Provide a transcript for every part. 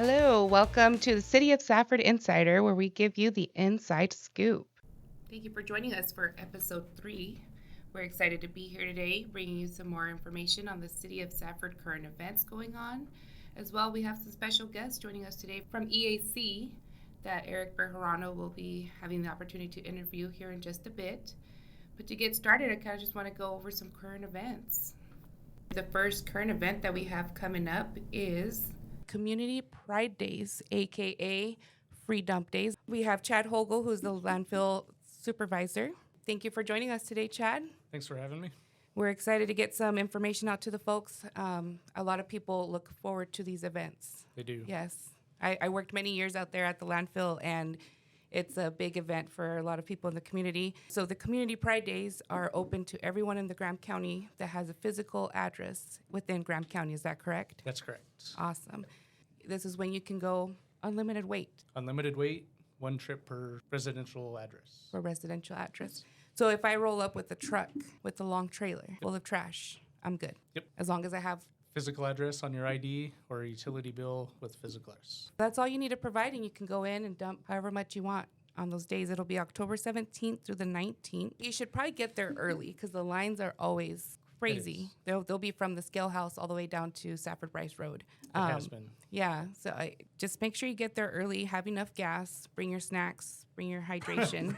Hello, welcome to the City of Safford Insider, where we give you the inside scoop. Thank you for joining us for episode 3. We're excited to be here today, bringing you some more information on the City of Safford current events going on. As well, we have some special guests joining us today from EAC that Eric Bergerano will be having the opportunity to interview here in just a bit. But to get started, I kind of just want to go over some current events. The first current event that we have coming up is Community Pride Days, aka Free Dump Days. We have Chad Hogel, who's the landfill supervisor. Thank you for joining us today, Chad. Thanks for having me. We're excited to get some information out to the folks. A lot of people look forward to these events. They do. Yes. I worked many years out there at the landfill, and it's a big event for a lot of people in the community. So the Community Pride Days are open to everyone in the Graham County that has a physical address within Graham County. Is that correct? That's correct. Awesome. This is when you can go unlimited wait. Unlimited wait, one trip per residential address. For residential address. So if I roll up with a truck with a long trailer full of trash, I'm good. Yep. As long as I have. Physical address on your ID or a utility bill with physical address. That's all you need to provide, and you can go in and dump however much you want on those days. It'll be October 17th through the 19th. You should probably get there early because the lines are always crazy. They'll be from the Scale House all the way down to Safford Bryce Road. It has been. Yeah, so just make sure you get there early, have enough gas, bring your snacks, bring your hydration,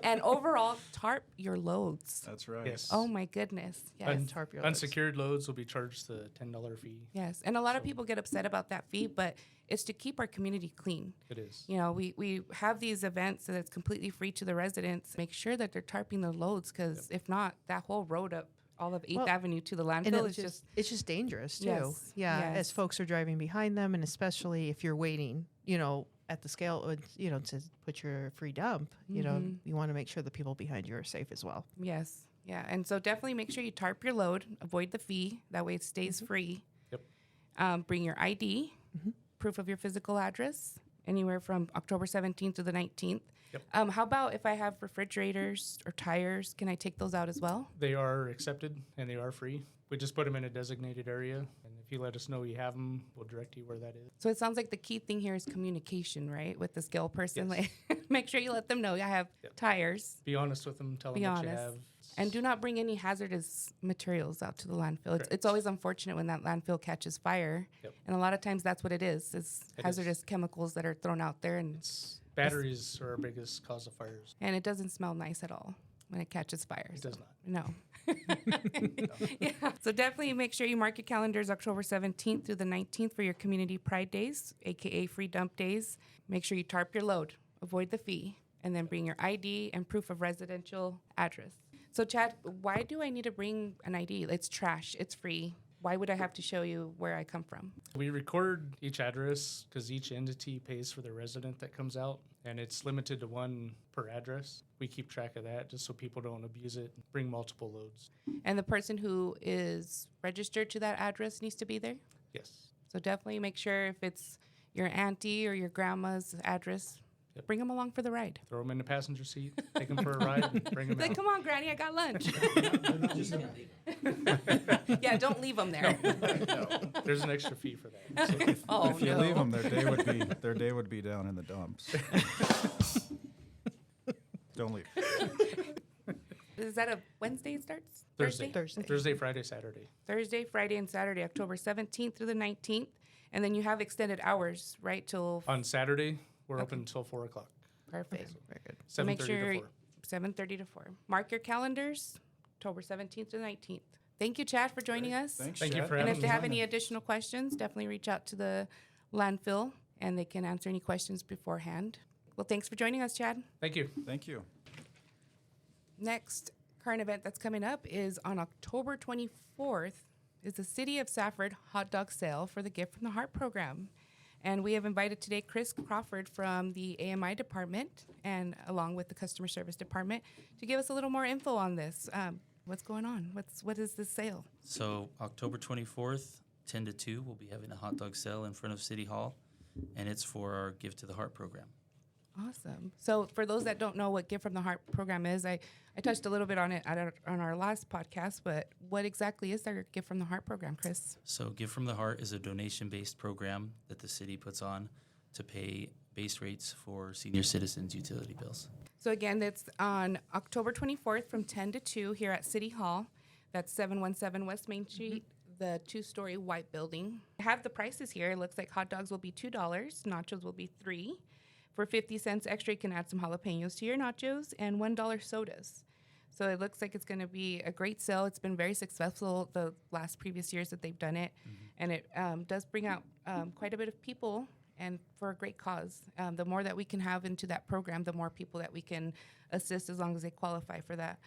and overall tarp your loads. That's right. Yes. Oh my goodness! Yes, Tarp your loads. Unsecured loads will be charged the $10 fee. yes, and a lot of people get upset about that fee, but it's to keep our community clean. It is. You know, we have these events that it's completely free to the residents. Make sure that they're tarping their loads, because if not, that whole road up all of 8th Avenue to the landfill is it's just dangerous too. Yes, Yeah, yes. as folks are driving behind them, and especially if you're waiting, at the scale, to put your free dump, you want to make sure the people behind you are safe as well. Yes. Yeah. And so definitely make sure you tarp your load, avoid the fee. That way it stays free. Yep. Bring your ID, proof of your physical address, anywhere from October 17th to the 19th. Yep. How about if I have refrigerators or tires, can I take those out as well? They are accepted and they are free. We just put them in a designated area. And if you let us know you have them, we'll direct you where that is. So it sounds like the key thing here is communication, right? With the scale person. Yes. Like, make sure you let them know I have tires. Be honest with them. Tell them Be what you honest. have. And do not bring any hazardous materials out to the landfill. Correct. It's always unfortunate when that landfill catches fire. Yep. And a lot of times that's what it is. It's It hazardous chemicals that are thrown out there. And Batteries are our biggest cause of fires. it doesn't smell nice at all when it catches fire. It does not. No. Yeah. So definitely make sure you mark your calendars October 17th through the 19th for your Community Pride Days, aka Free Dump Days. Make sure you tarp your load, avoid the fee, and then bring your ID and proof of residential address. So Chad, why do I need to bring an ID? It's trash. It's free. Why would I have to show you where I come from? We record each address because each entity pays for the resident that comes out, and it's limited to one per address. We keep track of that just so people don't abuse it, bring multiple loads. And the person who is registered to that address needs to be there? Yes. So definitely make sure if it's your auntie or your grandma's address, bring them along for the ride. Throw them in the passenger seat, take them for a ride, and bring them Like, out. come on, Granny, I got lunch. Yeah, don't leave them there. No, there's an extra fee for that. So Oh, If you no. leave them, their day would be down in the dumps. Don't leave. Is that a Wednesday it starts? Thursday. Thursday. Thursday, Friday, Saturday. Thursday, Friday, and Saturday, October 17th through the 19th. And then you have extended hours, right, till On Saturday, we're open until 4 o'clock. perfect. Very good. So 7:30 make sure to 4. 7:30 to 4. Mark your calendars, October 17th to the 19th. Thank you, Chad, for joining us. Thanks, Thank you Chad. for And having if they me. have any additional questions, definitely reach out to the landfill and they can answer any questions beforehand. Well, thanks for joining us, Chad. Thank you. Thank you. Next current event that's coming up is on October 24th is the City of Safford hot dog sale for the Gift from the Heart program. And we have invited today Chris Crawford from the AMI department and along with the customer service department to give us a little more info on this. What's going on? What is this sale? So October 24th, 10 to 2, we'll be having a hot dog sale in front of City Hall, and it's for our Give to the Heart program. Awesome. So for those that don't know what Give from the Heart program is, I touched a little bit on it on our last podcast, but what exactly is our Give from the Heart program, Chris? So Give from the Heart is a donation-based program that the city puts on to pay base rates for senior citizens' utility bills. So again, that's on October 24th from 10 to 2 here at City Hall. That's 717 West Main Street, the 2-story white building. I have the prices here. It looks like hot dogs will be $2, nachos will be $3. For 50 cents extra, you can add some jalapenos to your nachos and $1 sodas. So it looks like it's going to be a great sale. It's been very successful the last previous years that they've done it. And it does bring out quite a bit of people and for a great cause. The more that we can have into that program, the more people that we can assist as long as they qualify for that.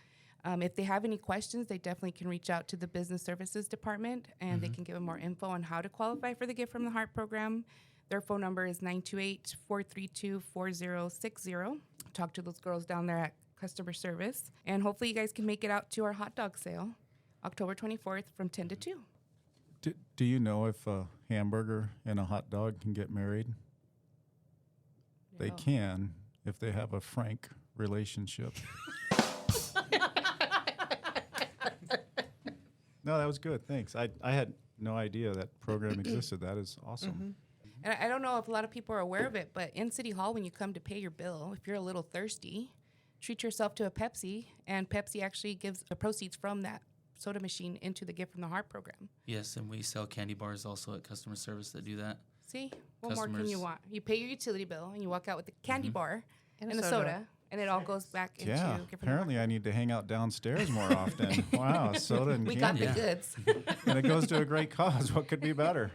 If they have any questions, they definitely can reach out to the Business Services Department and they can give them more info on how to qualify for the Give from the Heart program. Their phone number is 928-432-4060. Talk to those girls down there at customer service. And hopefully you guys can make it out to our hot dog sale, October 24th from 10 to 2. Do you know if a hamburger and a hot dog can get married? They No. can if they have a frank relationship. No, that was good. Thanks. I had no idea that program existed. That is awesome. And I don't know if a lot of people are aware of it, but in City Hall, when you come to pay your bill, if you're a little thirsty, treat yourself to a Pepsi, and Pepsi actually gives the proceeds from that soda machine into the Give from the Heart program. Yes, and we sell candy bars also at customer service that do that. See, what more can you Customers- want? You pay your utility bill, and you walk out with a candy bar and a soda, and it all goes back into Yeah. Give from the Apparently, Heart. I need to hang out downstairs more often. Wow, soda and We got candy. the goods. And it goes to a great cause. What could be better?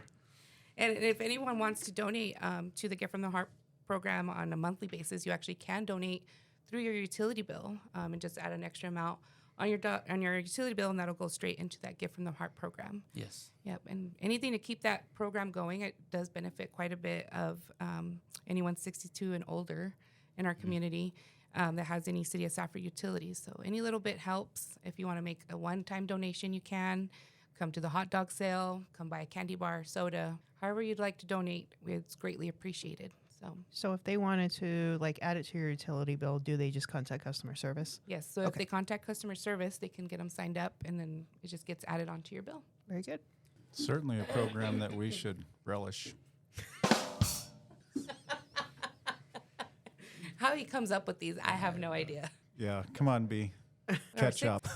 And if anyone wants to donate to the Give from the Heart program on a monthly basis, you actually can donate through your utility bill and just add an extra amount on your utility bill, and that'll go straight into that Give from the Heart program. Yes. Yep, and anything to keep that program going, it does benefit quite a bit of anyone 62 and older in our community that has any City of Safford utilities. So any little bit helps. If you want to make a one-time donation, you can. Come to the hot dog sale, come buy a candy bar, soda, however you'd like to donate, it's greatly appreciated. So if they wanted to like add it to your utility bill, do they just contact customer service? Yes, so if Okay. they contact customer service, they can get them signed up, and then it just gets added onto your bill. Very good. Certainly a program that we should relish. How he comes up with these, I have no idea. Yeah, come on, B. Catch up.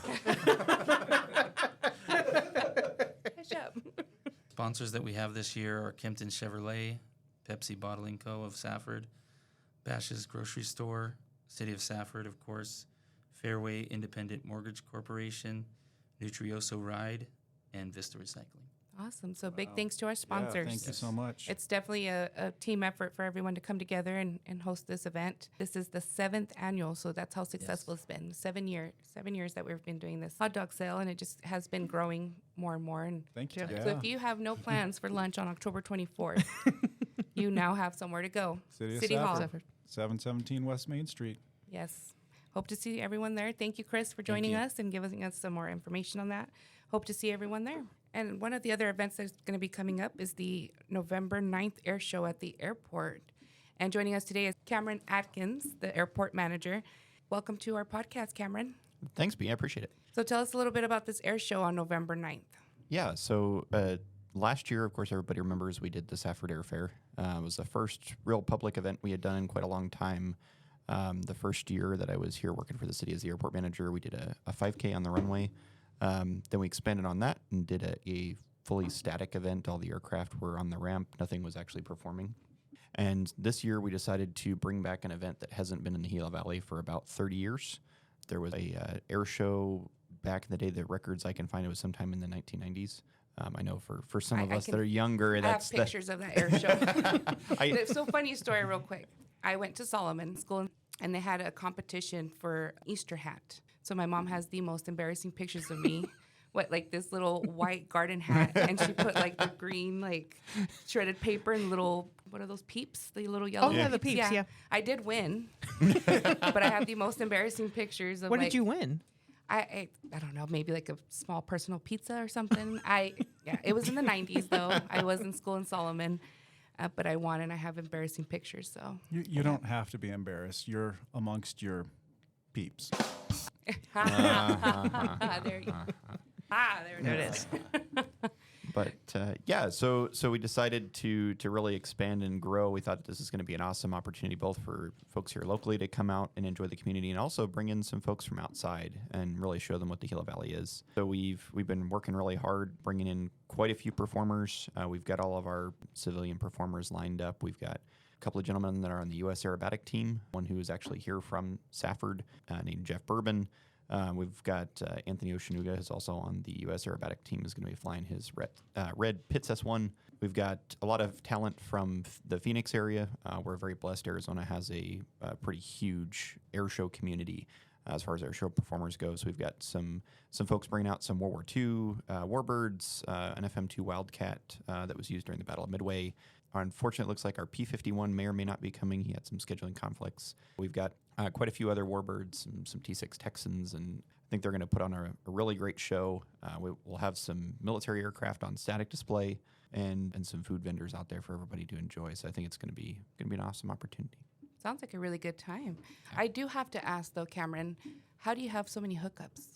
Catch up. Sponsors that we have this year are Kempton Chevrolet, Pepsi Bottling Co. of Safford, Bash's Grocery Store, City of Safford, of course, Fairway Independent Mortgage Corporation, Nutrioso Ride, and Vista Recycling. Awesome. So big thanks to our sponsors. Yeah, thank you so much. It's definitely a team effort for everyone to come together and host this event. This is the 7th annual, so that's how successful it's been. 7 years that we've been doing this hot dog sale, and it just has been growing more and more. And Thank you. so if you have no plans for lunch on October 24th, you now have somewhere to go. City of Hall. Safford, 717 West Main Street. Yes. Hope to see everyone there. Thank you, Chris, for joining you. us and giving us some more information on that. Hope to see everyone there. And one of the other events that's going to be coming up is the November 9th air show at the airport. And joining us today is Cameron Atkins, the airport manager. Welcome to our podcast, Cameron. Thanks, B. I appreciate it. So tell us a little bit about this air show on November 9th. Yeah, so last year, of course, everybody remembers we did the Safford Air Fair. It was the first real public event we had done in quite a long time. The first year that I was here working for the city as the airport manager, we did a 5K on the runway. Then we expanded on that and did a fully static event. All the aircraft were on the ramp. Nothing was actually performing. And this year we decided to bring back an event that hasn't been in the Gila Valley for about 30 years. There was a air show back in the day. The records I can find, it was sometime in the 1990s. I know for some of us that are younger, I that's have pictures of that air show. I, It's so funny story real quick. I went to Solomon School and they had a competition for Easter hat. So my mom has the most embarrassing pictures of me. Like this little white garden hat, and she put like the green like shredded paper and little, what are those peeps? The little yellow. Oh, yeah, the peeps, yeah. I did win, but I have the most embarrassing pictures of. What like, did you win? I don't know, maybe like a small personal pizza or something. It was in the 90s though. I was in school in Solomon. but I won, and I have embarrassing pictures. So You don't have to be embarrassed. You're amongst your peeps. there you There it is. But yeah, so we decided to really expand and grow. We thought this is going to be an awesome opportunity both for folks here locally to come out and enjoy the community, and also bring in some folks from outside and really show them what the Gila Valley is. So we've been working really hard, bringing in quite a few performers. We've got all of our civilian performers lined up. We've got a couple of gentlemen that are on the U.S. Aerobatic team. One who is actually here from Safford, named Jeff Bourbon. We've got Anthony Oshanuga, who's also on the U.S. Aerobatic team, is going to be flying his red Pitts S1. We've got a lot of talent from the Phoenix area. We're very blessed. Arizona has a pretty huge air show community as far as air show performers go. So we've got some folks bringing out some World War II warbirds, an FM-2 Wildcat that was used during the Battle of Midway. Unfortunately, it looks like our P-51 may or may not be coming. He had some scheduling conflicts. We've got quite a few other warbirds, some T-6 Texans, and I think they're going to put on a really great show. We'll have some military aircraft on static display and some food vendors out there for everybody to enjoy. So I think it's going to be an awesome opportunity. Sounds like a really good time. I do have to ask though, Cameron, how do you have so many hookups?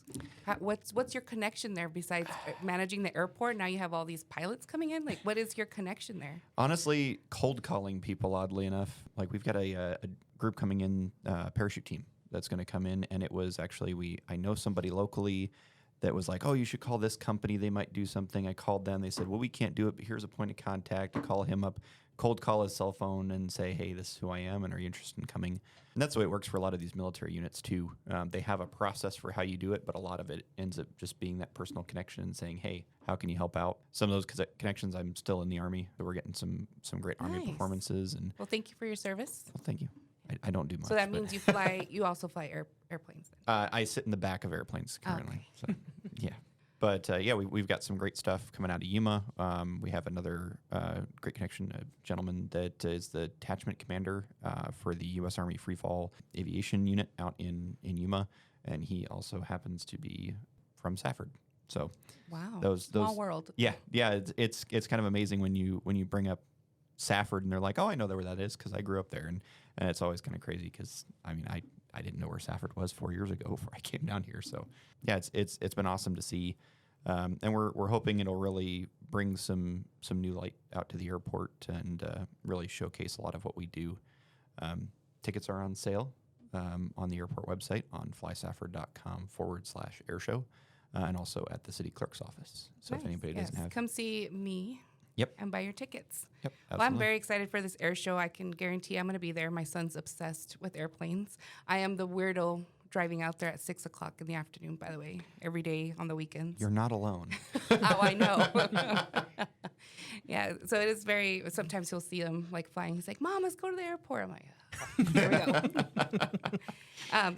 What's your connection there besides managing the airport? Now you have all these pilots coming in. Like, what is your connection there? Honestly, cold calling people, oddly enough. Like, we've got a group coming in, parachute team that's going to come in, and it was actually I know somebody locally that was like, oh, you should call this company. They might do something. I called them. They said, well, we can't do it, but here's a point of contact. I call him up, cold call his cell phone and say, hey, this is who I am, and are you interested in coming? And that's the way it works for a lot of these military units, too. They have a process for how you do it, but a lot of it ends up just being that personal connection and saying, hey, how can you help out? Some of those connections, I'm still in the Army, so we're getting some great Army Nice. performances. And Well, thank you for your service. well, thank you. I don't do much. So that but, means you also fly airplanes. Then. I sit in the back of airplanes currently. Okay. So, yeah. But yeah, we've got some great stuff coming out of Yuma. We have another great connection, a gentleman that is the detachment commander for the U.S. Army Free Fall Aviation Unit out in Yuma, and he also happens to be from Safford. So Wow. those Small world. yeah, it's kind of amazing when you bring up Safford and they're like, oh, I know where that is because I grew up there, and it's always kind of crazy because I mean I didn't know where Safford was 4 years ago before I came down here. So yeah, it's been awesome to see, and we're hoping it'll really bring some new light out to the airport and really showcase a lot of what we do. Tickets are on sale on the airport website on flysafford.com/airshow, and also at the city clerk's office. So Nice. if anybody Yes. doesn't have, Come see me. Yep. And buy your tickets. yep, Well, I'm very excited for this air show. I can guarantee I'm going to be there. My son's obsessed with airplanes. I am the weirdo driving out there at 6 o'clock in the afternoon, by the way, every day on the weekends. You're not alone. Oh, I know. Yeah, so it is very, sometimes he'll see them like flying. He's like, Mom, let's go to the airport. I'm like, oh, here we go.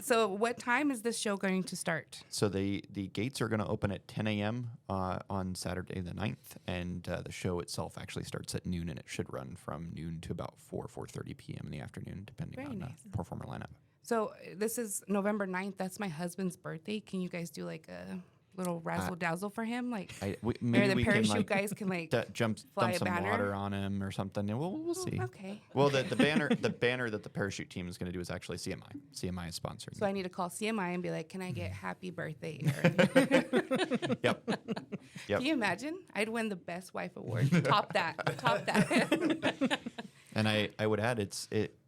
So what time is this show going to start? So the gates are going to open at 10 a.m. On Saturday the 9th, and the show itself actually starts at noon, and it should run from noon to about 4:30 p.m. in the afternoon, depending Very on nice. the performer lineup. So this is November 9th. That's my husband's birthday. Can you guys do like a little razzle dazzle for him? Like, Maybe or the we can parachute like guys can like dump fly a some banner? water on him or something, and we'll see. Okay. Well, the banner that the parachute team is going to do is actually CMI. CMI is sponsoring. So I need to call CMI and be like, can I get happy birthday? Yep. Can you imagine? I'd win the best wife award. Top that. Top that. And I would add,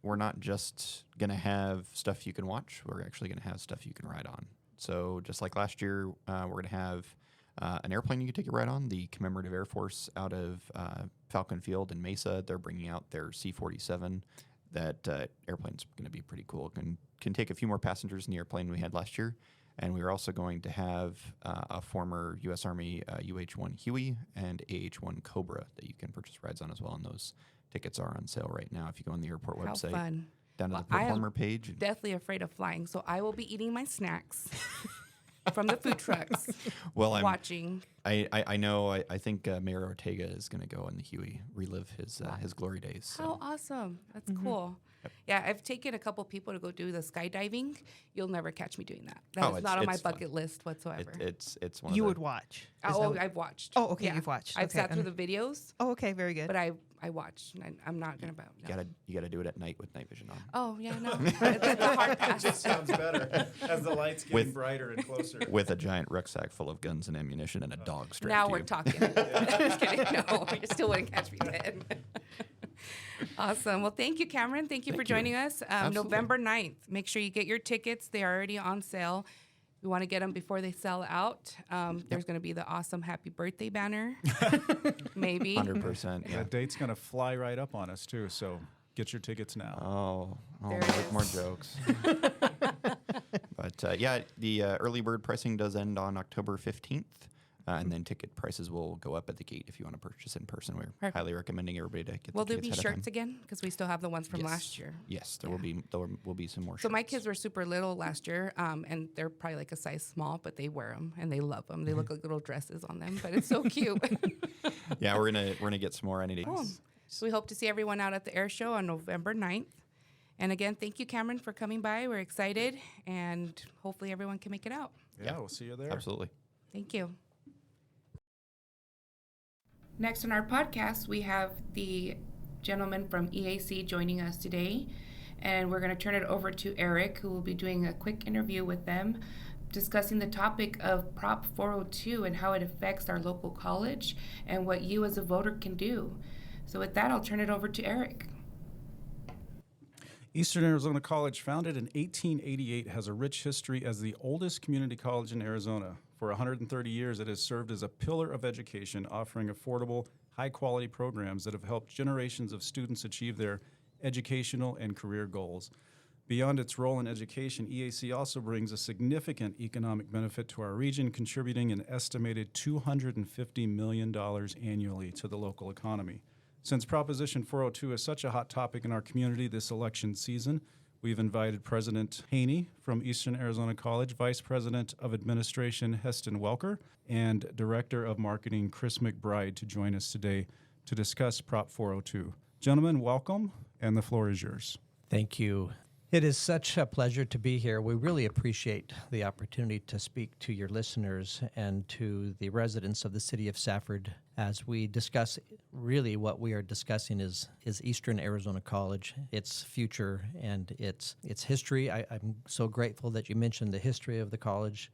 we're not just going to have stuff you can watch. We're actually going to have stuff you can ride on. So just like last year, we're going to have an airplane you can take a ride on. The Commemorative Air Force out of Falcon Field in Mesa, they're bringing out their C-47. That airplane's going to be pretty cool. Can take a few more passengers than the airplane we had last year. And we are also going to have a former U.S. Army UH-1 Huey and AH-1 Cobra that you can purchase rides on as well. And those tickets are on sale right now if you go on the airport How website. fun. Down to Well, the I am performer page. Deathly afraid of flying. So I will be eating my snacks from the food trucks, Well, watching. I know. I think Mayor Ortega is going to go on the Huey, relive his glory days. So. How awesome. That's cool. Yeah, I've taken a couple people to go do the skydiving. You'll never catch me doing that. That's it's- not on my it's fun. bucket list whatsoever. It's one You of would the, watch. Is that Oh, what- I've watched. Oh, okay, Yeah. you've watched. I've Okay, sat through and- the videos, Oh, okay, very good. but I watch. I'm not gonna. You gotta do it at night with night vision on. Oh yeah, no, that's a hard pass. Sounds better as the lights get With- brighter and closer. With a giant rucksack full of guns and ammunition and a dog strapped Now to we're you. talking. Just kidding. No, you still wouldn't catch me then. Awesome. Well, thank you, Cameron. Thank you for Thank you. joining us. Absolutely. November 9th. Make sure you get your tickets. They are already on sale. We want to get them before they sell out. There's going to be the awesome happy birthday banner. Maybe. 100%. Yeah. The date's going to fly right up on us, too, so get your tickets now. Oh, There it is. more jokes. But the early bird pricing does end on October 15th. And then ticket prices will go up at the gate if you want to purchase in person. We're Perfect. highly recommending everybody to get Will the there tickets be ahead of shirts time. again? Because we still have the ones from Yes. last year. Yes, there Yeah. will be some more So my shirts. kids were super little last year, and they're probably like a size small, but they wear them and they love them. They look like little dresses on them, but it's so cute. Yeah, we're gonna get some more NADs. Cool. So we hope to see everyone out at the air show on November 9th. And again, thank you, Cameron, for coming by. We're excited, and hopefully everyone can make it out. Yeah, we'll see you there. Absolutely. Thank you. Next on our podcast, we have the gentleman from EAC joining us today. And we're going to turn it over to Eric, who will be doing a quick interview with them, discussing the topic of Prop 402 and how it affects our local college and what you as a voter can do. So with that, I'll turn it over to Eric. Eastern Arizona College, founded in 1888, has a rich history as the oldest community college in Arizona. For 130 years, it has served as a pillar of education, offering affordable, high-quality programs that have helped generations of students achieve their educational and career goals. Beyond its role in education, EAC also brings a significant economic benefit to our region, contributing an estimated $250 million annually to the local economy. Since Proposition 402 is such a hot topic in our community this election season, we've invited President Haney from Eastern Arizona College, Vice President of Administration Heston Welker, and Director of Marketing Chris McBride to join us today to discuss Prop 402. Gentlemen, welcome, and the floor is yours. Thank you. It is such a pleasure to be here. We really appreciate the opportunity to speak to your listeners and to the residents of the City of Safford as we discuss really what we are discussing is Eastern Arizona College, its future and its history. I'm so grateful that you mentioned the history of the college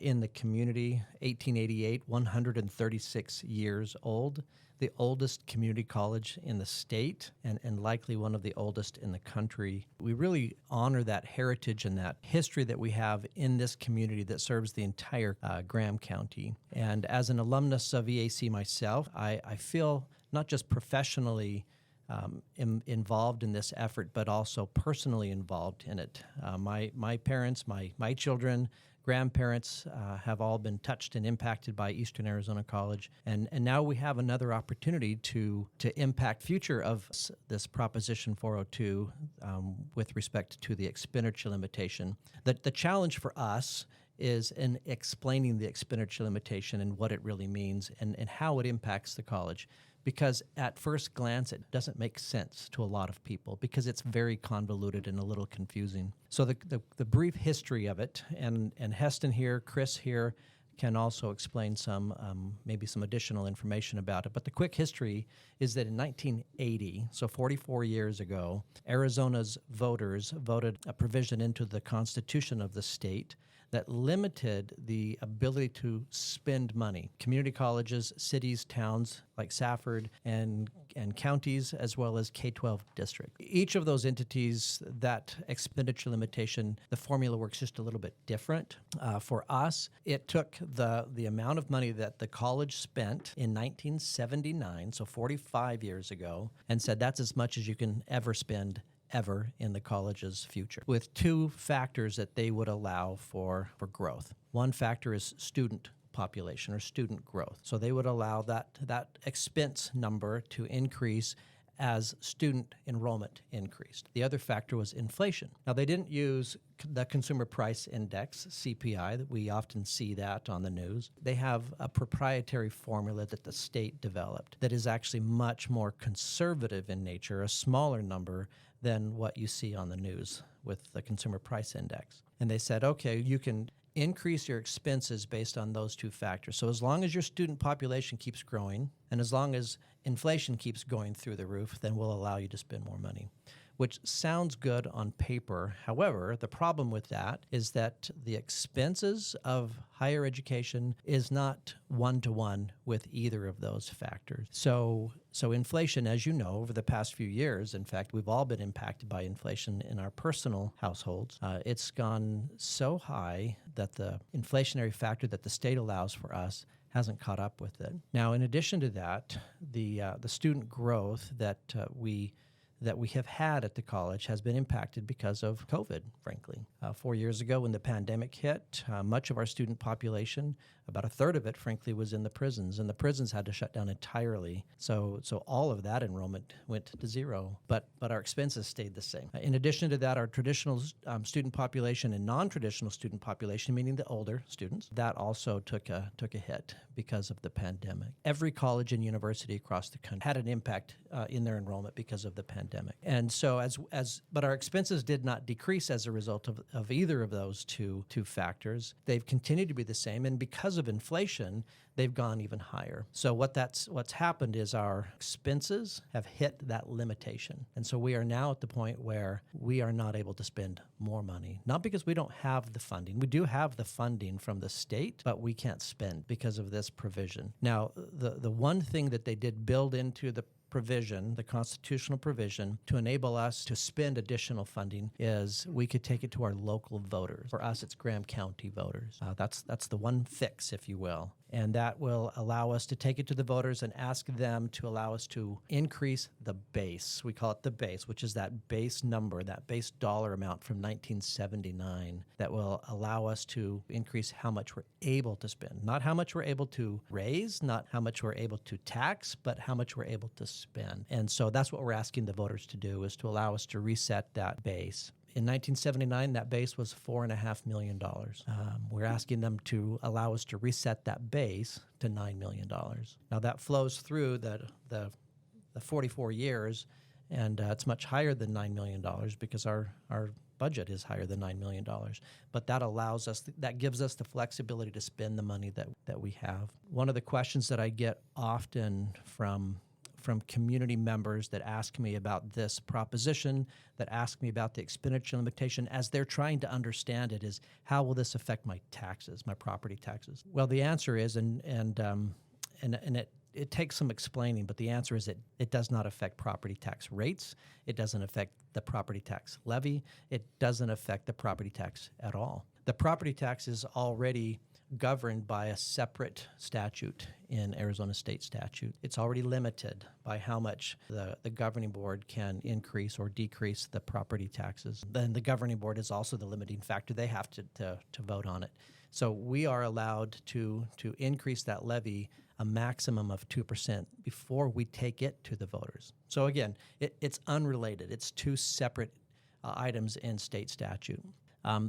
in the community. 1888, 136 years old. The oldest community college in the state and likely one of the oldest in the country. We really honor that heritage and that history that we have in this community that serves the entire Graham County. And as an alumnus of EAC myself, I feel not just professionally involved in this effort, but also personally involved in it. My parents, my children, grandparents have all been touched and impacted by Eastern Arizona College, and now we have another opportunity to impact future of this Proposition 402 with respect to the expenditure limitation. The challenge for us is in explaining the expenditure limitation and what it really means and how it impacts the college. Because at first glance, it doesn't make sense to a lot of people because it's very convoluted and a little confusing. So the brief history of it, and Heston here, Chris here, can also explain maybe some additional information about it. But the quick history is that in 1980, so 44 years ago, Arizona's voters voted a provision into the Constitution of the state that limited the ability to spend money. Community colleges, cities, towns like Safford, and counties, as well as K-12 district. Each of those entities, that expenditure limitation, the formula works just a little bit different. For us, it took the amount of money that the college spent in 1979, so 45 years ago, and said that's as much as you can ever spend ever in the college's future, with two factors that they would allow for growth. One factor is student population or student growth. So they would allow that expense number to increase as student enrollment increased. The other factor was inflation. Now, they didn't use the Consumer Price Index, CPI, that we often see that on the news. They have a proprietary formula that the state developed that is actually much more conservative in nature, a smaller number than what you see on the news with the Consumer Price Index. And they said, okay, you can increase your expenses based on those two factors. So as long as your student population keeps growing and as long as inflation keeps going through the roof, then we'll allow you to spend more money, which sounds good on paper. However, the problem with that is that the expenses of higher education is not one-to-one with either of those factors. So inflation, as you know, over the past few years, in fact, we've all been impacted by inflation in our personal households. It's gone so high that the inflationary factor that the state allows for us hasn't caught up with it. Now, in addition to that, the student growth that we have had at the college has been impacted because of COVID, frankly. 4 years ago when the pandemic hit, much of our student population, about a third of it, frankly, was in the prisons, and the prisons had to shut down entirely. So all of that enrollment went to zero, but our expenses stayed the same. In addition to that, our traditional student population and non-traditional student population, meaning the older students, that also took a hit because of the pandemic. Every college and university across the country had an impact in their enrollment because of the pandemic. And so but our expenses did not decrease as a result of either of those two factors. They've continued to be the same, and because of inflation, they've gone even higher. So what's happened is our expenses have hit that limitation. And so we are now at the point where we are not able to spend more money. Not because we don't have the funding. We do have the funding from the state, but we can't spend because of this provision. Now, the one thing that they did build into the provision, the constitutional provision, to enable us to spend additional funding is we could take it to our local voters. For us, it's Graham County voters. That's the one fix, if you will. And that will allow us to take it to the voters and ask them to allow us to increase the base. We call it the base, which is that base number, that base dollar amount from 1979 that will allow us to increase how much we're able to spend. Not how much we're able to raise, not how much we're able to tax, but how much we're able to spend. And so that's what we're asking the voters to do, is to allow us to reset that base. In 1979, that base was $4.5 million. We're asking them to allow us to reset that base to $9 million. Now, that flows through the 44 years, and it's much higher than $9 million because our budget is higher than $9 million. But that allows us, that gives us the flexibility to spend the money that we have. One of the questions that I get often from community members that ask me about this proposition, that ask me about the expenditure limitation as they're trying to understand it, is how will this affect my taxes, my property taxes? Well, the answer is, and it takes some explaining, but the answer is it does not affect property tax rates. It doesn't affect the property tax levy. It doesn't affect the property tax at all. The property tax is already governed by a separate statute in Arizona state statute. It's already limited by how much the governing board can increase or decrease the property taxes. Then the governing board is also the limiting factor. They have to vote on it. So we are allowed to increase that levy a maximum of 2% before we take it to the voters. So again, it's unrelated. It's two separate items in state statute.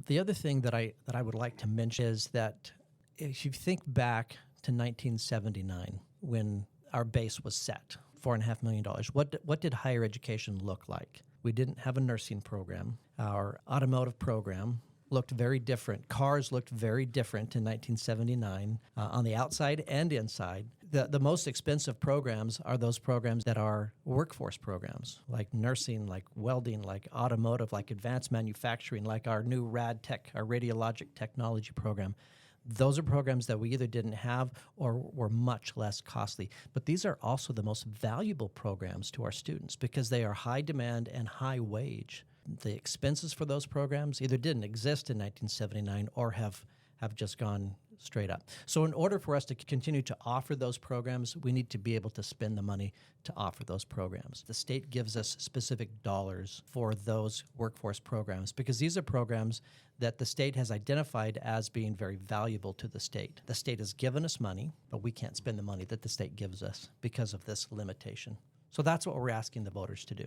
The other thing that I would like to mention is that if you think back to 1979, when our base was set, $4.5 million, what did higher education look like? We didn't have a nursing program. Our automotive program looked very different. Cars looked very different in 1979 on the outside and inside. The most expensive programs are those programs that are workforce programs, like nursing, like welding, like automotive, like advanced manufacturing, like our new RAD Tech, our radiologic technology program. Those are programs that we either didn't have or were much less costly. But these are also the most valuable programs to our students because they are high demand and high wage. The expenses for those programs either didn't exist in 1979 or have just gone straight up. So in order for us to continue to offer those programs, we need to be able to spend the money to offer those programs. The state gives us specific dollars for those workforce programs because these are programs that the state has identified as being very valuable to the state. The state has given us money, but we can't spend the money that the state gives us because of this limitation. So that's what we're asking the voters to do,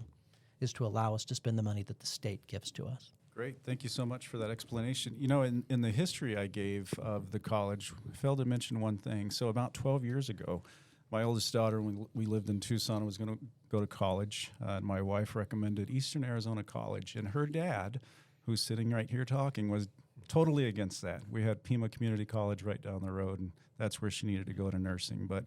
is to allow us to spend the money that the state gives to us. Great. Thank you so much for that explanation. You know, in the history I gave of the college, I failed to mention one thing. So about 12 years ago, my oldest daughter, when we lived in Tucson, was going to go to college. And my wife recommended Eastern Arizona College. And her dad, who's sitting right here talking, was totally against that. We had Pima Community College right down the road, and that's where she needed to go to nursing. But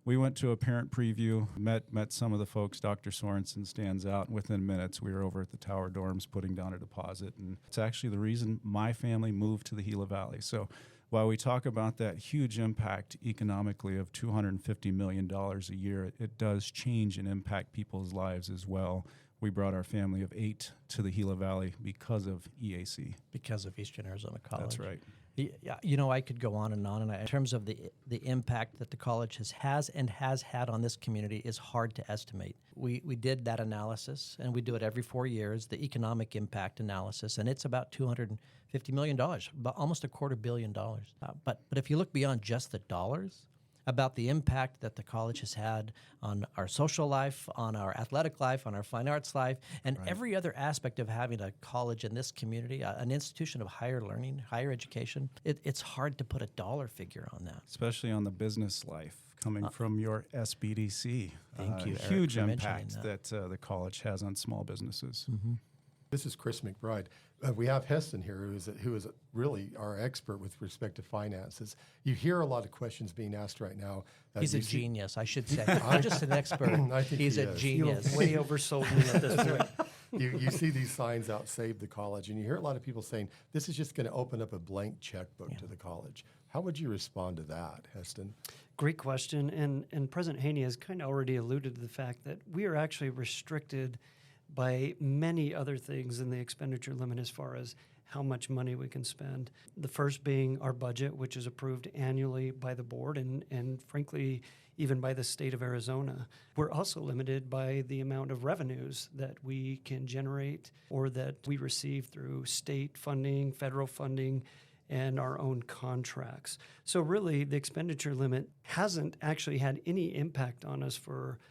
we went to a parent preview, met some of the folks. Dr. Sorensen stands out. Within minutes, we were over at the Tower dorms putting down a deposit. And it's actually the reason my family moved to the Gila Valley. So while we talk about that huge impact economically of $250 million a year, it does change and impact people's lives as well. We brought our family of 8 to the Gila Valley because of EAC. Because of Eastern Arizona College. That's right. Yeah, I could go on and on. And in terms of the impact that the college has had on this community is hard to estimate. We did that analysis, and we do it every 4 years, the economic impact analysis, and it's about $250 million, about almost $250 million. But if you look beyond just the dollars, about the impact that the college has had on our social life, on our athletic life, on our fine arts life, and every other aspect of having a college in this community, an institution of higher learning, higher education. It's hard to put a dollar figure on that. Especially on the business life, coming from your SBDC. Thank you, Eric, huge for mentioning impact that. the college has on small businesses. Mm-hmm. This is Chris McBride. We have Heston here, who is really our expert with respect to finances. You hear a lot of questions being asked right now. He's a genius, I should say. I'm just an expert. I think He's he a is. genius. Way oversold me at this point. You see these signs out, Save the College, and you hear a lot of people saying, this is just going to open up a blank checkbook to the college. How would you respond to that, Heston? Great question. And President Haney has kind of already alluded to the fact that we are actually restricted by many other things in the expenditure limit as far as how much money we can spend. The first being our budget, which is approved annually by the board and frankly, even by the state of Arizona. We're also limited by the amount of revenues that we can generate or that we receive through state funding, federal funding, and our own contracts. So really, the expenditure limit hasn't actually had any impact on us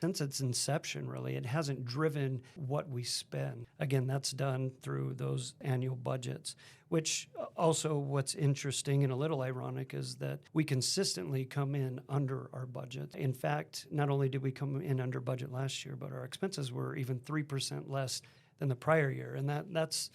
since its inception, really. It hasn't driven what we spend. Again, that's done through those annual budgets, which also what's interesting and a little ironic is that we consistently come in under our budget. In fact, not only did we come in under budget last year, but our expenses were even 3% less than the prior year. And that's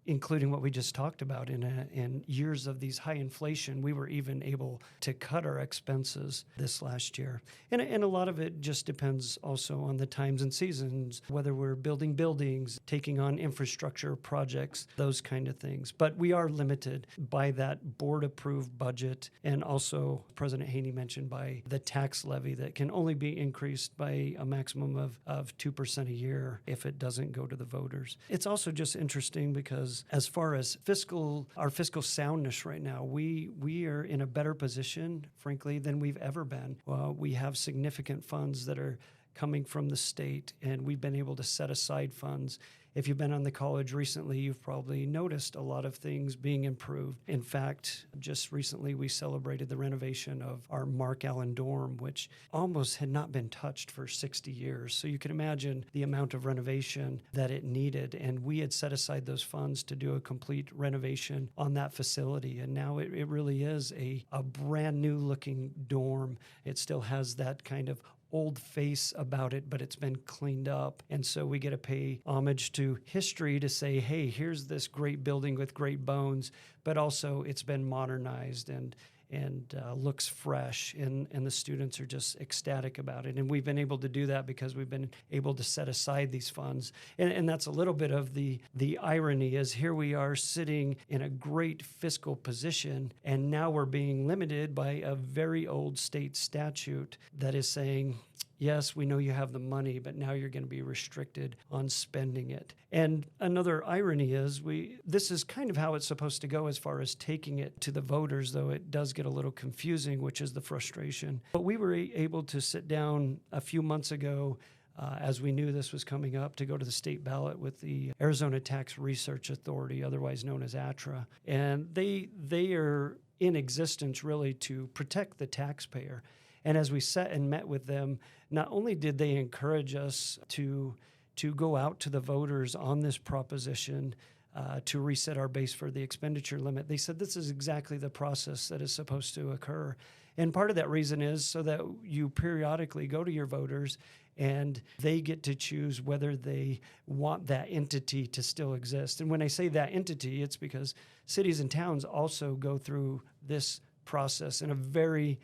including what we just talked about in years of these high inflation, we were even able to cut our expenses this last year. And a lot of it just depends also on the times and seasons, whether we're building buildings, taking on infrastructure projects, those kind of things. But we are limited by that board-approved budget and also, President Haney mentioned, by the tax levy that can only be increased by a maximum of 2% a year if it doesn't go to the voters. It's also just interesting because as far as our fiscal soundness right now, we are in a better position, frankly, than we've ever been. We have significant funds that are coming from the state, and we've been able to set aside funds. If you've been on the college recently, you've probably noticed a lot of things being improved. In fact, just recently we celebrated the renovation of our Mark Allen dorm, which almost had not been touched for 60 years. So you can imagine the amount of renovation that it needed. And we had set aside those funds to do a complete renovation on that facility. And now it really is a brand new looking dorm. It still has that kind of old face about it, but it's been cleaned up. And so we get to pay homage to history to say, hey, here's this great building with great bones, but also it's been modernized and looks fresh, and the students are just ecstatic about it. And we've been able to do that because we've been able to set aside these funds. And that's a little bit of the irony is here we are sitting in a great fiscal position, and now we're being limited by a very old state statute that is saying, yes, we know you have the money, but now you're going to be restricted on spending it. And another irony is this is kind of how it's supposed to go as far as taking it to the voters, though it does get a little confusing, which is the frustration. But we were able to sit down a few months ago as we knew this was coming up, to go to the state ballot with the Arizona Tax Research Authority, otherwise known as ATRA. And they are in existence really to protect the taxpayer. And as we sat and met with them, not only did they encourage us to go out to the voters on this proposition to reset our base for the expenditure limit, they said this is exactly the process that is supposed to occur. And part of that reason is so that you periodically go to your voters and they get to choose whether they want that entity to still exist. And when I say that entity, it's because cities and towns also go through this process in a very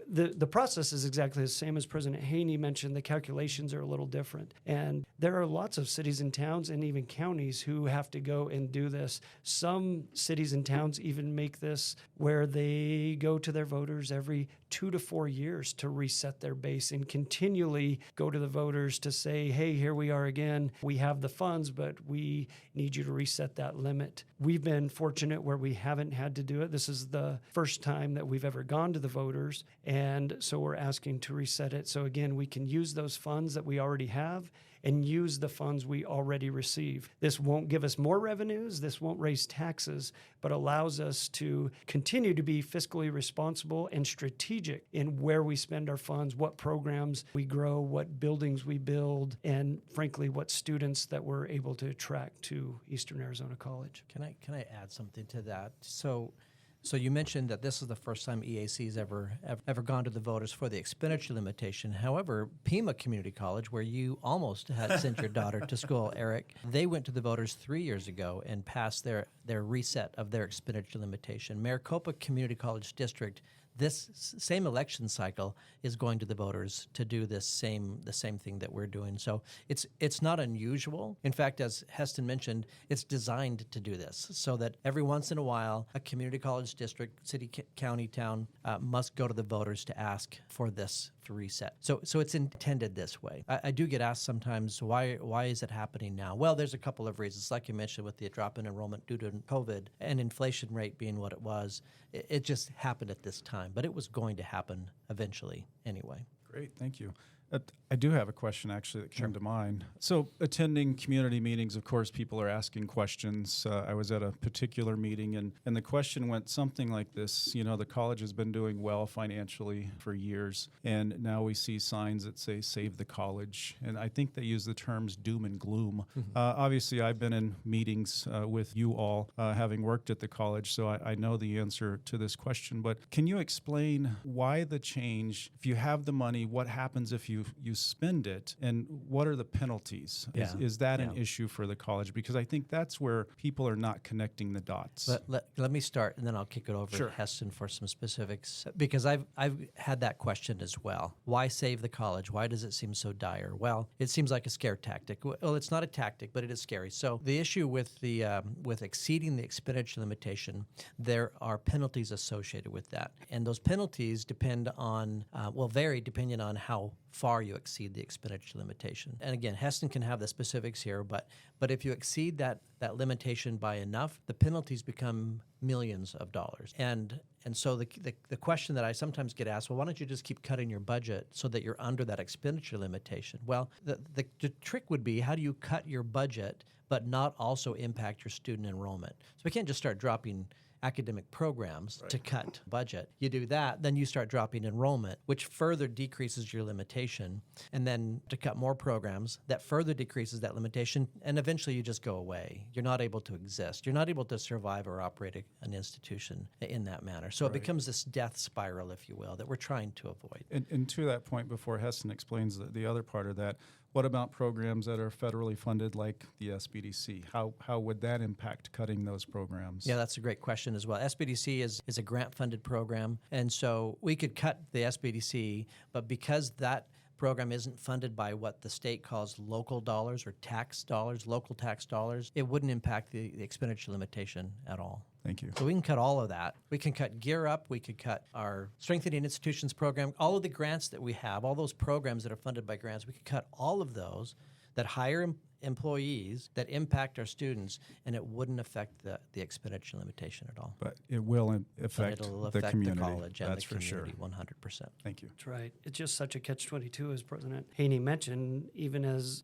the process is exactly the same as President Haney mentioned. The calculations are a little different. And there are lots of cities and towns and even counties who have to go and do this. Some cities and towns even make this where they go to their voters every 2 to 4 years to reset their base and continually go to the voters to say, hey, here we are again. We have the funds, but we need you to reset that limit. We've been fortunate where we haven't had to do it. This is the first time that we've ever gone to the voters. And so we're asking to reset it. So again, we can use those funds that we already have and use the funds we already receive. This won't give us more revenues, this won't raise taxes, but allows us to continue to be fiscally responsible and strategic in where we spend our funds, what programs we grow, what buildings we build, and frankly, what students that we're able to attract to Eastern Arizona College. Can I add something to that? So you mentioned that this is the first time EAC's ever gone to the voters for the expenditure limitation. However, Pima Community College, where you almost had sent your daughter to school, Eric, they went to the voters 3 years ago and passed their reset of their expenditure limitation. Maricopa Community College District, this same election cycle, is going to the voters to do the same thing that we're doing. So it's not unusual. In fact, as Heston mentioned, it's designed to do this so that every once in a while, a community college district, city, county, town must go to the voters to ask for this reset. So it's intended this way. I do get asked sometimes, why is it happening now? Well, there's a couple of reasons. Like you mentioned, with the drop in enrollment due to COVID and inflation rate being what it was, it just happened at this time. But it was going to happen eventually anyway. Great, thank you. I do have a question actually that came to mind. So attending community meetings, of course, people are asking questions. I was at a particular meeting and the question went something like this. You know, the college has been doing well financially for years, and now we see signs that say save the college. And I think they use the terms doom and gloom. Obviously, I've been in meetings with you all, having worked at the college, so I know the answer to this question. But can you explain why the change? If you have the money, what happens if you spend it, and what are the penalties? Is that an issue for the college? Because I think that's where people are not connecting the dots. Let me start, and then I'll kick it over to Heston for some specifics, because I've had that question as well. Why save the college? Why does it seem so dire? Well, it seems like a scare tactic. Well, it's not a tactic, but it is scary. So the issue with with exceeding the expenditure limitation, there are penalties associated with that, and those penalties depend on vary depending on how far you exceed the expenditure limitation. And again, Heston can have the specifics here, but if you exceed that limitation by enough, the penalties become millions of dollars. And so the question that I sometimes get asked, well, why don't you just keep cutting your budget so that you're under that expenditure limitation? Well, the trick would be, how do you cut your budget but not also impact your student enrollment? So we can't just start dropping academic programs to cut budget. You do that, then you start dropping enrollment, which further decreases your limitation, and then to cut more programs, that further decreases that limitation, and eventually you just go away. You're not able to exist. You're not able to survive or operate an institution in that manner. So it becomes this death spiral, if you will, that we're trying to avoid. And to that point, before Heston explains the other part of that, what about programs that are federally funded like the SBDC? How would that impact cutting those programs? Yeah, that's a great question as well. SBDC is a grant-funded program, and so we could cut the SBDC, but because that program isn't funded by what the state calls local dollars or tax dollars, local tax dollars, it wouldn't impact the expenditure limitation at all. Thank you. So we can cut all of that. We can cut Gear Up. We could cut our Strengthening Institutions program. All of the grants that we have, all those programs that are funded by grants, we could cut all of those that hire employees that impact our students, and it wouldn't affect the expenditure limitation at all. But it will affect it'll the affect community. the college and That's the for sure. community 100%. Thank you. That's right. It's just such a catch-22, as President Haney mentioned, even as,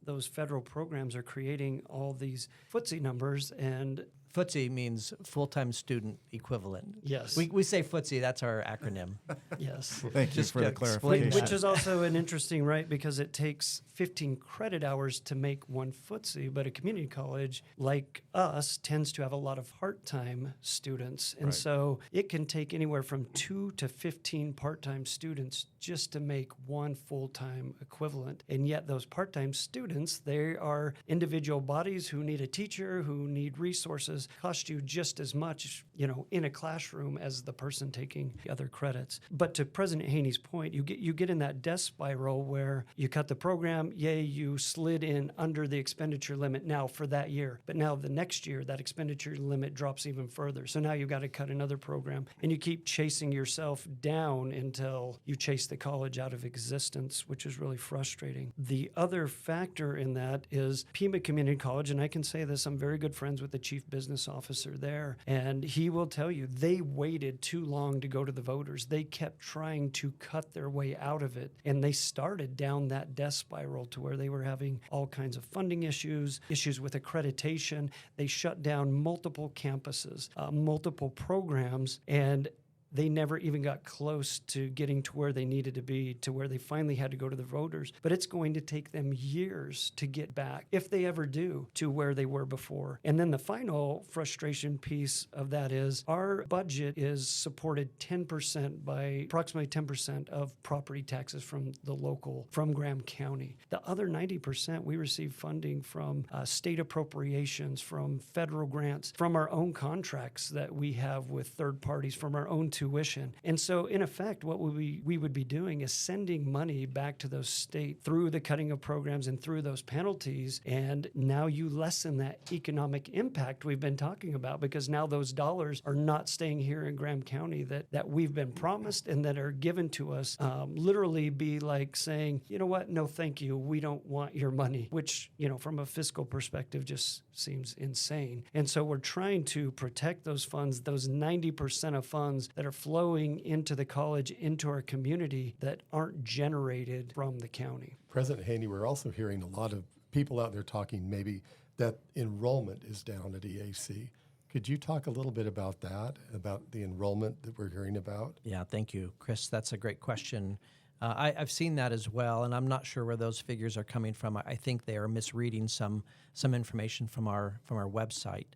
those federal programs are creating all these footsie numbers, and FTSE means full-time student equivalent. Yes. We say FTSE, that's our acronym. Yes. Thank you Just for to the explain clarification. that. Which is also an interesting, right? Because it takes 15 credit hours to make one FTSE, but a community college like us tends to have a lot of part-time students. And Right. so it can take anywhere from 2 to 15 part-time students just to make one full-time equivalent. And yet those part-time students, they are individual bodies who need a teacher, who need resources, cost you just as much, in a classroom as the person taking the other credits. But to President Haney's point, you get in that death spiral where you cut the program, yay, you slid in under the expenditure limit now for that year. But now the next year, that expenditure limit drops even further. So now you've got to cut another program. And you keep chasing yourself down until you chase the college out of existence, which is really frustrating. The other factor in that is Pima Community College, and I can say this, I'm very good friends with the chief business officer there, and he will tell you they waited too long to go to the voters. They kept trying to cut their way out of it, and they started down that death spiral to where they were having all kinds of funding issues with accreditation. They shut down multiple campuses, multiple programs, and they never even got close to getting to where they needed to be, to where they finally had to go to the voters. But it's going to take them years to get back, if they ever do, to where they were before. And then the final frustration piece of that is our budget is supported 10% by approximately 10% of property taxes from Graham County. The other 90%, we receive funding from state appropriations, from federal grants, from our own contracts that we have with third parties, from our own tuition. And so, in effect, what we would be doing is sending money back to those states through the cutting of programs and through those penalties. And now you lessen that economic impact we've been talking about, because now those dollars are not staying here in Graham County that we've been promised and that are given to us. Literally be like saying, you know what, no thank you, we don't want your money, which, from a fiscal perspective just seems insane. And so we're trying to protect those funds, those 90% of funds that are flowing into the college, into our community, that aren't generated from the county. President Haney, we're also hearing a lot of people out there talking maybe that enrollment is down at EAC. Could you talk a little bit about that, about the enrollment that we're hearing about? Yeah, thank you, Chris. That's a great question. I've seen that as well, and I'm not sure where those figures are coming from. I think they are misreading some information from our website.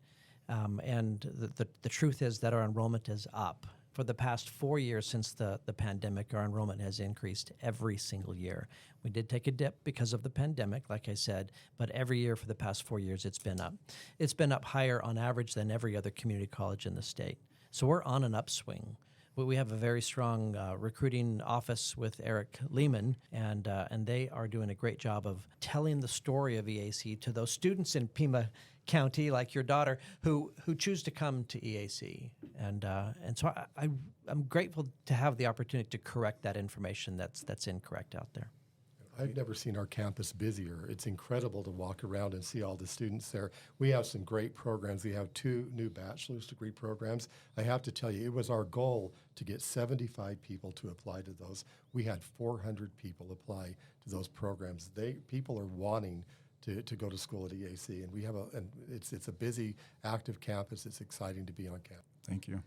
And the truth is that our enrollment is up. For the past 4 years since the pandemic, our enrollment has increased every single year. We did take a dip because of the pandemic, like I said, but every year for the past 4 years it's been up. It's been up higher on average than every other community college in the state. So we're on an upswing. We have a very strong recruiting office with Eric Lehman, and they are doing a great job of telling the story of EAC to those students in Pima County, like your daughter, who choose to come to EAC. And so I'm grateful to have the opportunity to correct that information that's incorrect out there. I've never seen our campus busier. It's incredible to walk around and see all the students there. We have some great programs. We have 2 new bachelor's degree programs. I have to tell you, it was our goal to get 75 people to apply to those. We had 400 people apply to those programs. People are wanting to go to school at EAC, and it's a busy, active campus. It's exciting to be on campus. Thank you.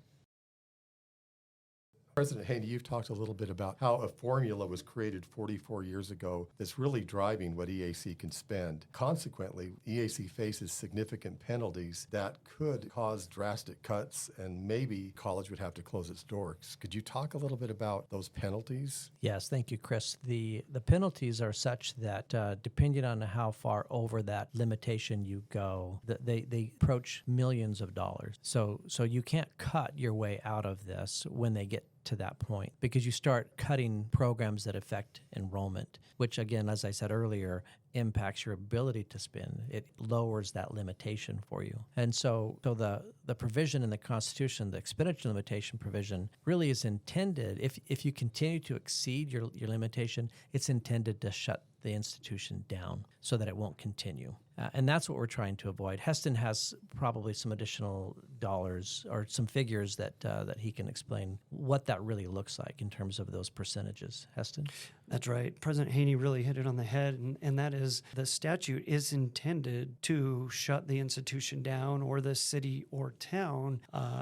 President Haney, you've talked a little bit about how a formula was created 44 years ago that's really driving what EAC can spend. Consequently, EAC faces significant penalties that could cause drastic cuts, and maybe college would have to close its doors. Could you talk a little bit about those penalties? Yes, thank you, Chris. The penalties are such that depending on how far over that limitation you go, they approach millions of dollars. So you can't cut your way out of this when they get to that point, because you start cutting programs that affect enrollment, which again, as I said earlier, impacts your ability to spend. It lowers that limitation for you. And so the provision in the Constitution, the expenditure limitation provision, really is intended, if you continue to exceed your limitation, it's intended to shut the institution down so that it won't continue. And that's what we're trying to avoid. Heston has probably some additional dollars or some figures that that he can explain what that really looks like in terms of those percentages. Heston? That's right. President Haney really hit it on the head, and that is the statute is intended to shut the institution down or the city or town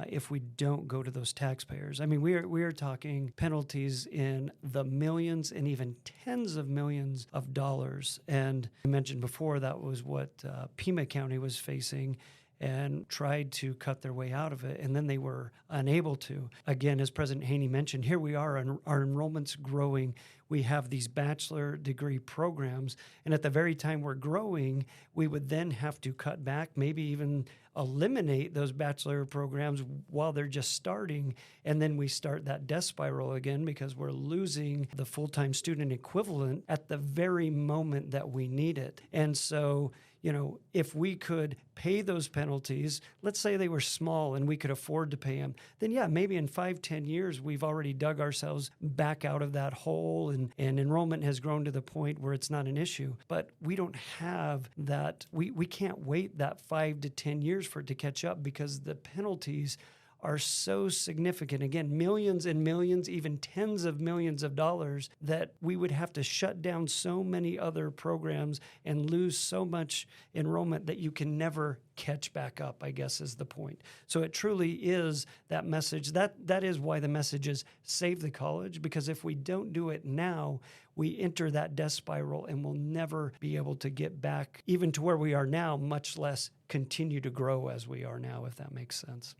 if we don't go to those taxpayers. I mean, we are talking penalties in the millions and even tens of millions of dollars. And I mentioned before that was what Pima County was facing and tried to cut their way out of it, and then they were unable to. Again, as President Haney mentioned, here we are, and our enrollment's growing. We have these bachelor degree programs, and at the very time we're growing, we would then have to cut back, maybe even eliminate those bachelor programs while they're just starting, and then we start that death spiral again because we're losing the full-time student equivalent at the very moment that we need it. And so, you know, if we could pay those penalties, let's say they were small and we could afford to pay them, then yeah, maybe in 5-10 years, we've already dug ourselves back out of that hole and enrollment has grown to the point where it's not an issue. But we don't have that. We can't wait that 5 to 10 years for it to catch up because the penalties are so significant. Again, millions and millions, even tens of millions of dollars that we would have to shut down so many other programs and lose so much enrollment that you can never catch back up, I guess is the point. So it truly is that message. That is why the message is save the college, because if we don't do it now, we enter that death spiral and we'll never be able to get back even to where we are now, much less continue to grow as we are now, if that makes sense.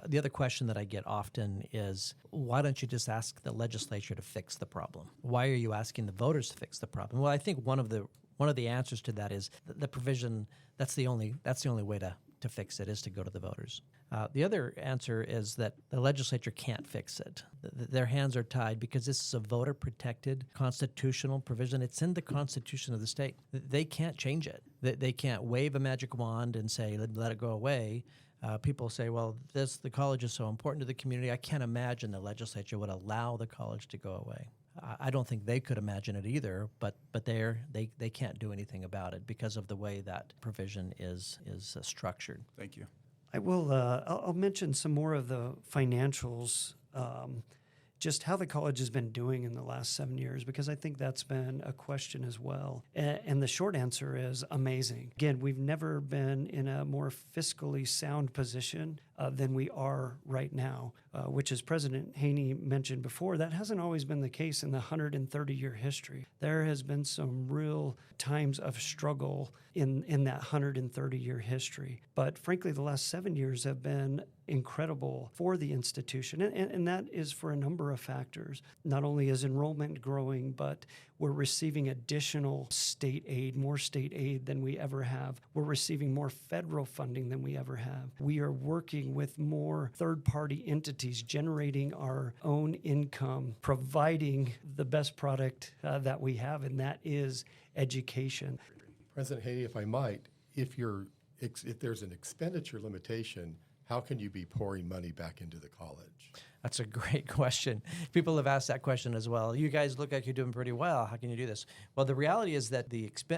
The other question that I get often is, why don't you just ask the legislature to fix the problem? Why are you asking the voters to fix the problem? Well, I think one of the answers to that is the provision. That's the only way to fix it is to go to the voters. The other answer is that the legislature can't fix it. Their hands are tied because this is a voter-protected constitutional provision. It's in the Constitution of the state. They can't change it. They can't wave a magic wand and say, let it go away. People say, well, the college is so important to the community. I can't imagine the legislature would allow the college to go away. I don't think they could imagine it either, but they can't do anything about it because of the way that provision is structured. Thank you. I will. I'll mention some more of the financials, just how the college has been doing in the last 7 years, because I think that's been a question as well. And the short answer is amazing. Again, we've never been in a more fiscally sound position than we are right now, which, as President Haney mentioned before, that hasn't always been the case in the 130-year history. There has been some real times of struggle in that 130-year history. But frankly, the last 7 years have been incredible for the institution, and that is for a number of factors. Not only is enrollment growing, but we're receiving additional state aid, more state aid than we ever have. We're receiving more federal funding than we ever have. We are working with more third-party entities, generating our own income, providing the best product that we have, and that is education. President Haney, if I might, if there's an expenditure limitation, how can you be pouring money back into the college? That's a great question. People have asked that question as well. You guys look like you're doing pretty well. How can you do this? Well, the reality is that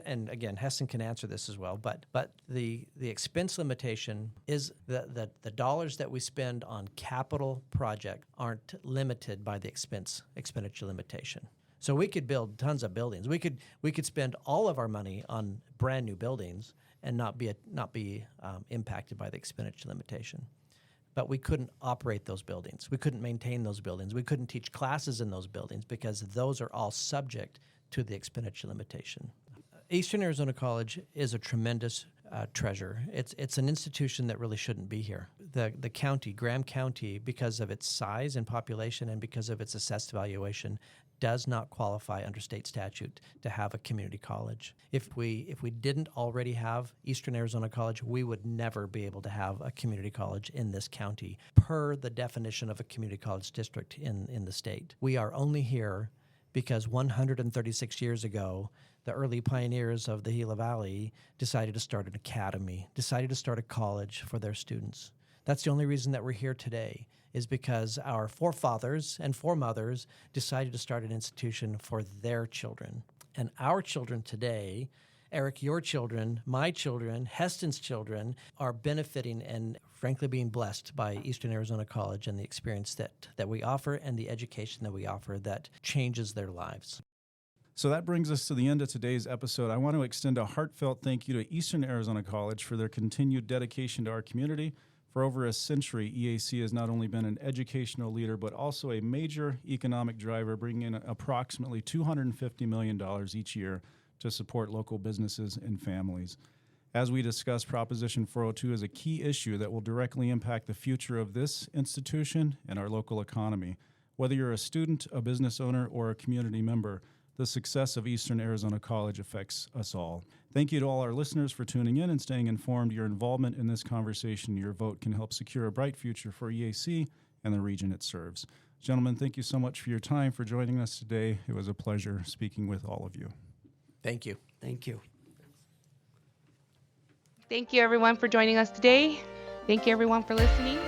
and again, Heston can answer this as well, but the expense limitation is the dollars that we spend on capital project aren't limited by the expenditure limitation. So we could build tons of buildings. We could spend all of our money on brand new buildings and not be impacted by the expenditure limitation. But we couldn't operate those buildings. We couldn't maintain those buildings. We couldn't teach classes in those buildings because those are all subject to the expenditure limitation. Eastern Arizona College is a tremendous treasure. It's an institution that really shouldn't be here. The county, Graham County, because of its size and population and because of its assessed valuation, does not qualify under state statute to have a community college. If we didn't already have Eastern Arizona College, we would never be able to have a community college in this county per the definition of a community college district in the state. We are only here because 136 years ago, the early pioneers of the Gila Valley decided to start an academy, decided to start a college for their students. That's the only reason that we're here today, is because our forefathers and foremothers decided to start an institution for their children. And our children today Eric, your children, my children, Heston's children are benefiting and frankly being blessed by Eastern Arizona College and the experience that we offer and the education that we offer that changes their lives. So that brings us to the end of today's episode. I want to extend a heartfelt thank you to Eastern Arizona College for their continued dedication to our community. For over a century, EAC has not only been an educational leader, but also a major economic driver, bringing in approximately $250 million each year to support local businesses and families. As we discussed, Proposition 402 is a key issue that will directly impact the future of this institution and our local economy. Whether you're a student, a business owner, or a community member, the success of Eastern Arizona College affects us all. Thank you to all our listeners for tuning in and staying informed. Your involvement in this conversation, your vote can help secure a bright future for EAC and the region it serves. Gentlemen, thank you so much for your time, for joining us today. It was a pleasure speaking with all of you. Thank you. Thank you. Thank you, everyone, for joining us today. Thank you, everyone, for listening.